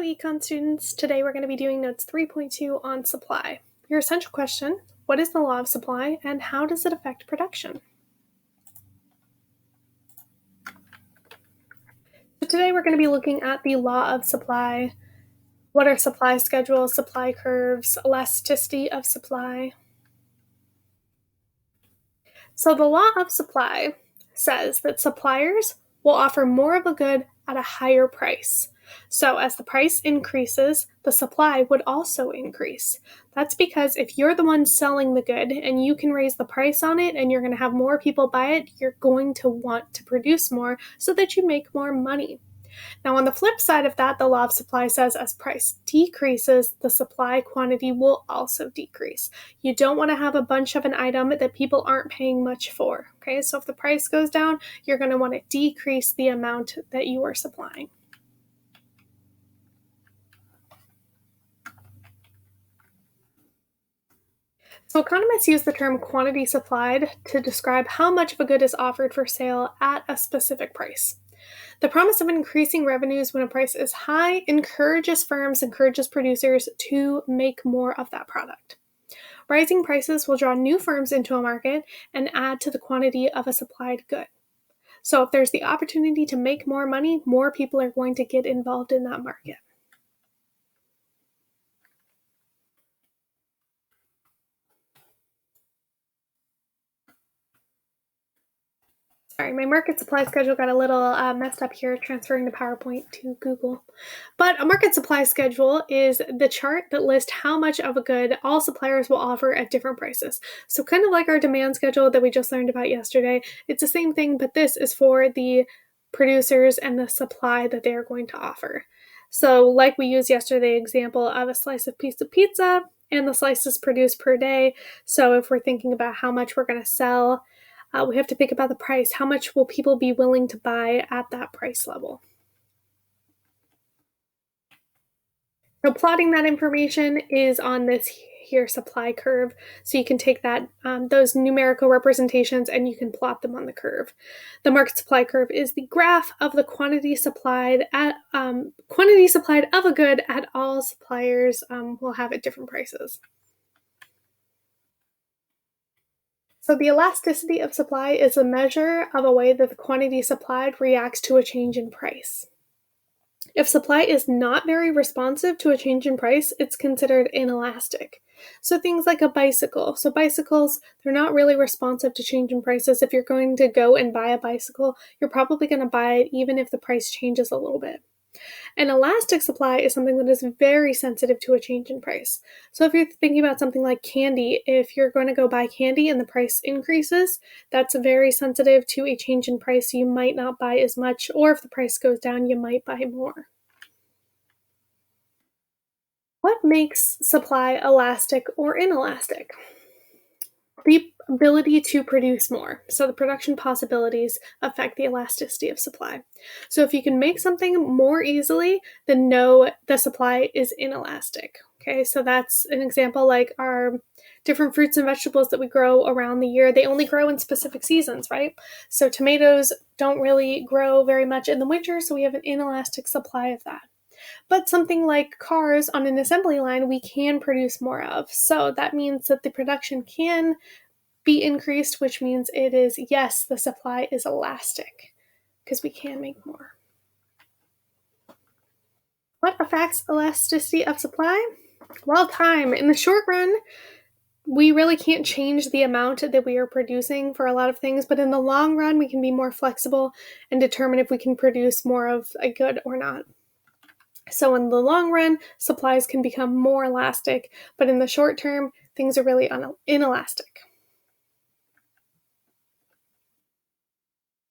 Hello, Econ students. Today we're going to be doing notes 3.2 on supply. Your essential question: what is the law of supply and how does it affect production? So today we're going to be looking at the law of supply. What are supply schedules, supply curves, elasticity of supply? So the law of supply says that suppliers will offer more of a good at a higher price. So as the price increases, the supply would also increase. That's because if you're the one selling the good and you can raise the price on it and you're going to have more people buy it, you're going to want to produce more so that you make more money. Now, on the flip side of that, the law of supply says as price decreases, the supply quantity will also decrease. You don't want to have a bunch of an item that people aren't paying much for. Okay, so if the price goes down, you're going to want to decrease the amount that you are supplying. So economists use the term quantity supplied to describe how much of a good is offered for sale at a specific price. The promise of increasing revenues when a price is high encourages producers to make more of that product. Rising prices will draw new firms into a market and add to the quantity of a supplied good. So if there's the opportunity to make more money, more people are going to get involved in that market. Sorry, my market supply schedule got a little messed up here transferring the PowerPoint to Google. But a market supply schedule is the chart that lists how much of a good all suppliers will offer at different prices. So kind of like our demand schedule that we just learned about yesterday, it's the same thing, but this is for the producers and the supply that they are going to offer. So like we used yesterday, example of a slice of piece of pizza and the slices produced per day. So if we're thinking about how much we're going to sell, we have to think about the price. How much will people be willing to buy at that price level? So plotting that information is on this here supply curve. So you can take that those numerical representations and you can plot them on the curve. The market supply curve is the graph of the quantity supplied of a good at all suppliers will have at different prices. So the elasticity of supply is a measure of a way that the quantity supplied reacts to a change in price. If supply is not very responsive to a change in price, it's considered inelastic. So things like a bicycle. So bicycles, they're not really responsive to change in prices. If you're going to go and buy a bicycle, you're probably going to buy it even if the price changes a little bit. An elastic supply is something that is very sensitive to a change in price. So if you're thinking about something like candy, if you're going to go buy candy and the price increases, that's very sensitive to a change in price. You might not buy as much, or if the price goes down, you might buy more. What makes supply elastic or inelastic? The ability to produce more. So the production possibilities affect the elasticity of supply. So if you can make something more easily, then no, the supply is inelastic. Okay, so that's an example like our different fruits and vegetables that we grow around the year. They only grow in specific seasons, right? So tomatoes don't really grow very much in the winter, so we have an inelastic supply of that. But something like cars on an assembly line, we can produce more of. So that means that the production can be increased, which means it is, yes, the supply is elastic because we can make more. What affects elasticity of supply? Well, time. In the short run, we really can't change the amount that we are producing for a lot of things, but in the long run, we can be more flexible and determine if we can produce more of a good or not. So in the long run, supplies can become more elastic, but in the short term, things are really inelastic.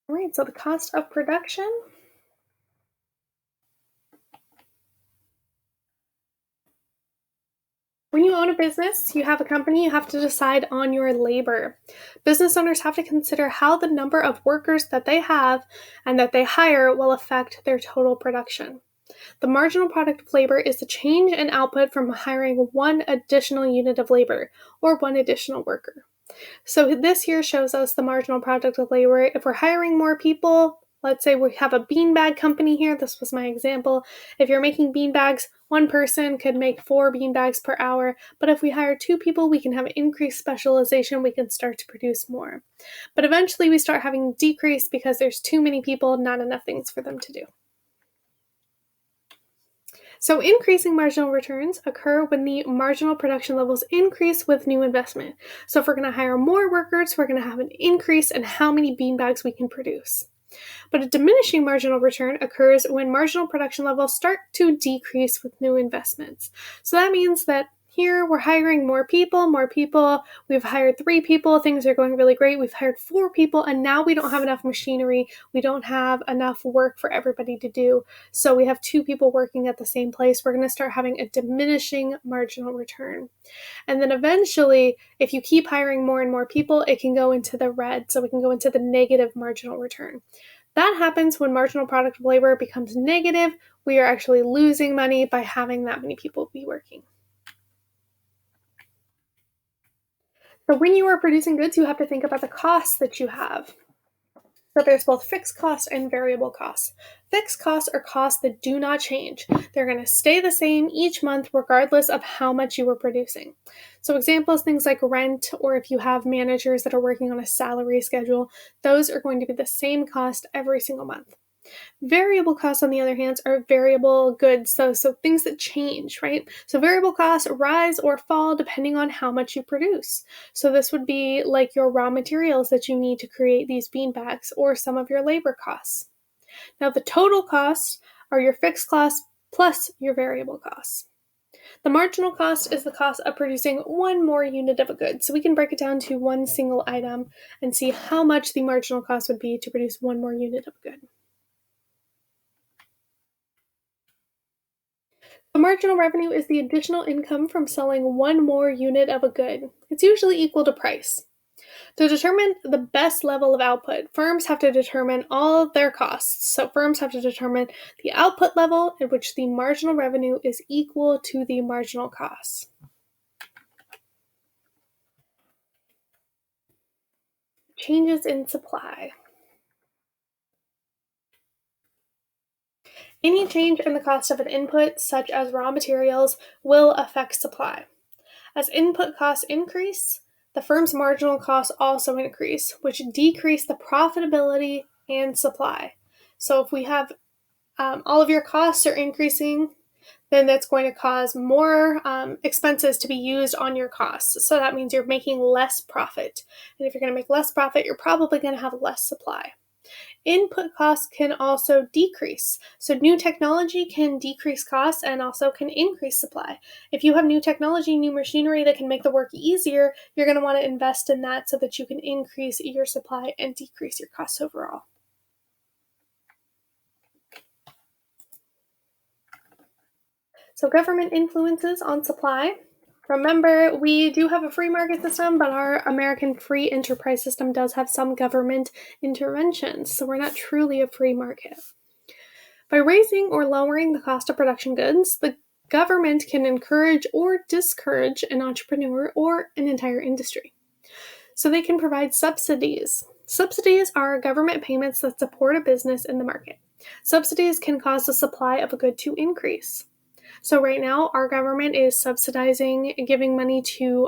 All right, so the cost of production. When you own a business, you have a company, you have to decide on your labor. Business owners have to consider how the number of workers that they have and that they hire will affect their total production. The marginal product of labor is the change in output from hiring one additional unit of labor or one additional worker. So this here shows us the marginal product of labor. If we're hiring more people, Let's say we have a beanbag company here. This was my example. If you're making beanbags, one person could make 4 beanbags per hour, but if we hire 2 people, we can have increased specialization. We can start to produce more. But eventually we start having decrease because there's too many people, not enough things for them to do. So increasing marginal returns occur when the marginal production levels increase with new investment. So if we're going to hire more workers, we're going to have an increase in how many beanbags we can produce. But a diminishing marginal return occurs when marginal production levels start to decrease with new investments. So that means that here we're hiring more people. We've hired 3 people. Things are going really great. We've hired 4 people, and now we don't have enough machinery. We don't have enough work for everybody to do. So we have 2 people working at the same place. We're going to start having a diminishing marginal return. And then eventually, if you keep hiring more and more people, it can go into the red. So we can go into the negative marginal return. That happens when marginal product of labor becomes negative. We are actually losing money by having that many people be working. So when you are producing goods, you have to think about the costs that you have. So there's both fixed costs and variable costs. Fixed costs are costs that do not change. They're going to stay the same each month regardless of how much you were producing. So examples, things like rent, or if you have managers that are working on a salary schedule, those are going to be the same cost every single month. Variable costs, on the other hand, are variable goods, so things that change, right? So variable costs rise or fall depending on how much you produce. So this would be like your raw materials that you need to create these beanbags, or some of your labor costs. Now the total costs are your fixed costs plus your variable costs. The marginal cost is the cost of producing one more unit of a good. So we can break it down to one single item and see how much the marginal cost would be to produce one more unit of a good. The marginal revenue is the additional income from selling one more unit of a good. It's usually equal to price. To determine the best level of output, firms have to determine all of their costs. So firms have to determine the output level at which the marginal revenue is equal to the marginal costs. Changes in supply. Any change in the cost of an input, such as raw materials, will affect supply. As input costs increase, the firm's marginal costs also increase, which decrease the profitability and supply. So if we have all of your costs are increasing, then that's going to cause more expenses to be used on your costs. So that means you're making less profit. And if you're going to make less profit, you're probably going to have less supply. Input costs can also decrease. So new technology can decrease costs and also can increase supply. If you have new technology, new machinery that can make the work easier, you're going to want to invest in that so that you can increase your supply and decrease your costs overall. So government influences on supply. Remember, we do have a free market system, but our American free enterprise system does have some government interventions, so we're not truly a free market. By raising or lowering the cost of production goods, the government can encourage or discourage an entrepreneur or an entire industry. So they can provide subsidies. Subsidies are government payments that support a business in the market. Subsidies can cause the supply of a good to increase. So right now, our government is subsidizing and giving money to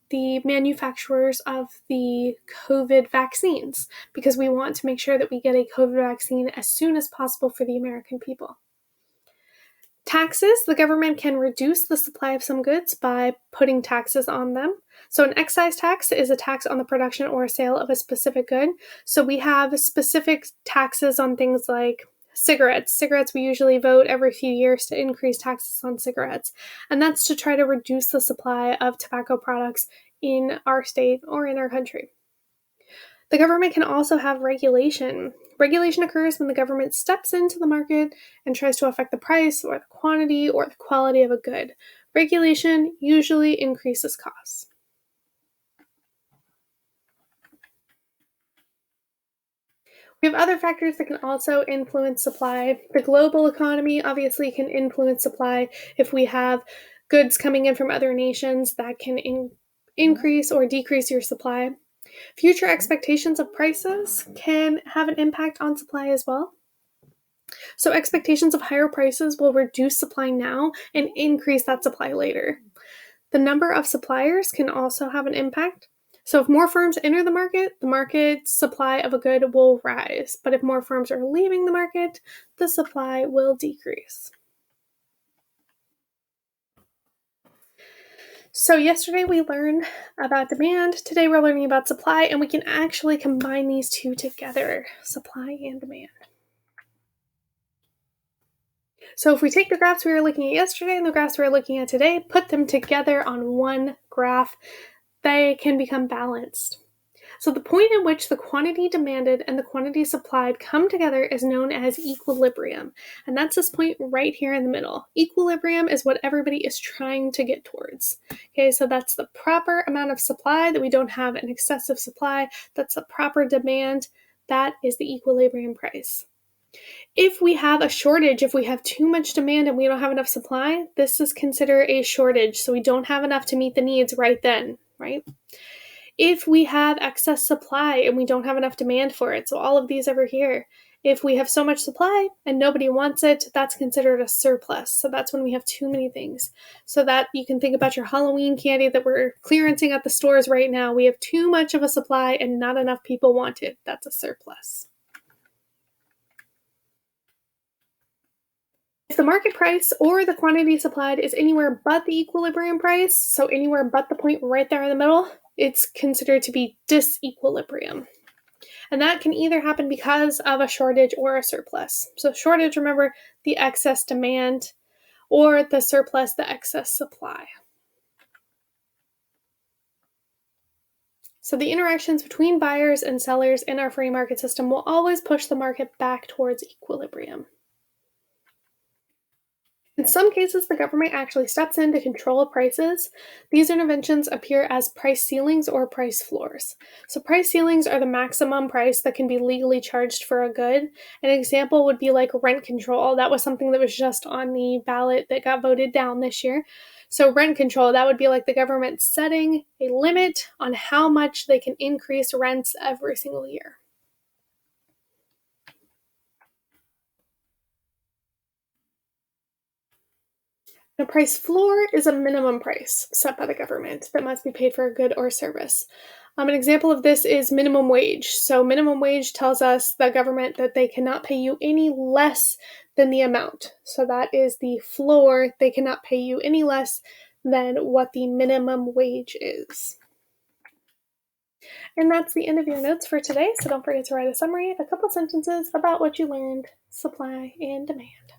the manufacturers of the COVID vaccines because we want to make sure that we get a COVID vaccine as soon as possible for the American people. Taxes, the government can reduce the supply of some goods by putting taxes on them. So an excise tax is a tax on the production or sale of a specific good. So we have specific taxes on things like cigarettes. Cigarettes, we usually vote every few years to increase taxes on cigarettes. And that's to try to reduce the supply of tobacco products in our state or in our country. The government can also have regulation. Regulation occurs when the government steps into the market and tries to affect the price or the quantity or the quality of a good. Regulation usually increases costs. We have other factors that can also influence supply. The global economy obviously can influence supply. If we have goods coming in from other nations, that can increase or decrease your supply. Future expectations of prices can have an impact on supply as well. So expectations of higher prices will reduce supply now and increase that supply later. The number of suppliers can also have an impact. So if more firms enter the market's supply of a good will rise. But if more firms are leaving the market, the supply will decrease. So yesterday we learned about demand. Today we're learning about supply, and we can actually combine these two together, supply and demand. So if we take the graphs we were looking at yesterday and the graphs we're looking at today, put them together on one graph, they can become balanced. So the point at which the quantity demanded and the quantity supplied come together is known as equilibrium. And that's this point right here in the middle. Equilibrium is what everybody is trying to get towards. Okay, so that's the proper amount of supply, that we don't have an excessive supply. That's the proper demand. That is the equilibrium price. If we have a shortage, if we have too much demand and we don't have enough supply, this is considered a shortage. So we don't have enough to meet the needs right then, right? If we have excess supply and we don't have enough demand for it, so all of these over here, if we have so much supply and nobody wants it, that's considered a surplus. So that's when we have too many things. So that you can think about your Halloween candy that we're clearancing at the stores right now. We have too much of a supply and not enough people want it. That's a surplus. If the market price or the quantity supplied is anywhere but the equilibrium price, so anywhere but the point right there in the middle, it's considered to be disequilibrium. And that can either happen because of a shortage or a surplus. So shortage, remember, the excess demand, or the surplus, the excess supply. So the interactions between buyers and sellers in our free market system will always push the market back towards equilibrium. In some cases, the government actually steps in to control prices. These interventions appear as price ceilings or price floors. So price ceilings are the maximum price that can be legally charged for a good. An example would be like rent control. That was something that was just on the ballot that got voted down this year. So rent control, that would be like the government setting a limit on how much they can increase rents every single year. A price floor is a minimum price set by the government that must be paid for a good or service. An example of this is minimum wage. So minimum wage tells us, the government, that they cannot pay you any less than the amount. So that is the floor. They cannot pay you any less than what the minimum wage is. And that's the end of your notes for today. So don't forget to write a summary, a couple sentences about what you learned, supply and demand.